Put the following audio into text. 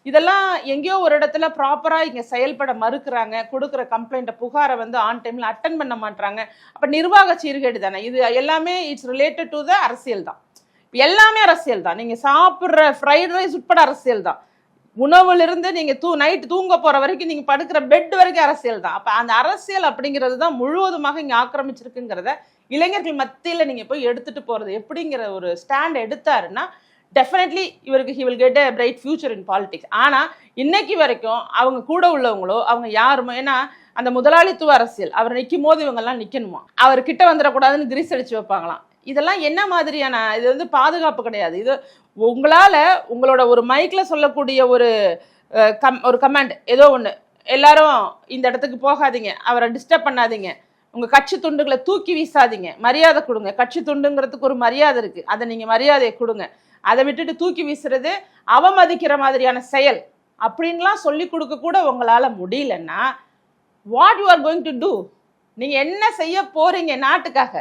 இதெல்லாம் எங்கேயோ ஒரு இடத்துல ப்ராப்பரா இங்க செயல்பட மறுக்கிறாங்க, கொடுக்குற கம்ப்ளைண்ட் புகாரை வந்து ஆன் டைம்ல அட்டன் பண்ண மாட்டாங்க. அப்ப நிர்வாக சீர்கேடு தானே இது எல்லாமே. இட்ஸ் ரிலேட்டட் டு த அரசியல் தான். எல்லாமே அரசியல் தான். நீங்க சாப்பிடுற ஃப்ரைட் ரைஸ் உட்பட அரசியல் தான். உணவுல இருந்து நீங்க நைட் தூங்க போற வரைக்கும், நீங்க படுக்கிற பெட் வரைக்கும் அரசியல் தான். அப்ப அந்த அரசியல் அப்படிங்கிறது தான் முழுவதுமாக இங்க ஆக்கிரமிச்சிருக்குங்கிறத இளைஞர்கள் மத்தியில நீங்க போய் எடுத்துட்டு போறது எப்படிங்கிற ஒரு ஸ்டாண்ட் எடுத்தாருன்னா டெஃபினெட்லி இவருக்கு he will get a bright future in politics. ஆனா இன்னைக்கு வரைக்கும் அவங்க கூட உள்ளவங்களோ அவங்க யாருமோ, ஏன்னா அந்த முதலாளித்துவ அரசியல், அவர் நிற்கும் போது இவங்க எல்லாம் நிக்கணுமா, அவர் கிட்ட வந்துடக்கூடாதுன்னு கிரீஸ் அடிச்சு வைப்பாங்களாம். இதெல்லாம் என்ன மாதிரியான, இது வந்து பாதுகாப்பு கிடையாது. இது உங்களால உங்களோட ஒரு மைக்ல சொல்லக்கூடிய ஒரு கமாண்ட் ஏதோ ஒண்ணு, எல்லாரும் இந்த இடத்துக்கு போகாதீங்க, அவரை டிஸ்டர்ப் பண்ணாதீங்க, உங்க கட்சி துண்டுகளை தூக்கி வீசாதீங்க, மரியாதை கொடுங்க. கட்சி துண்டுங்கிறதுக்கு ஒரு மரியாதை இருக்கு, அதை நீங்க மரியாதையை கொடுங்க. அதை விட்டுட்டு தூக்கி வீசுறது அவமதிக்கிற மாதிரியான செயல் அப்படின்லாம் சொல்லி கொடுக்க கூட உங்களால முடியலன்னா what you are going to do? நீங்க என்ன செய்ய போறீங்க நாட்டுக்காக?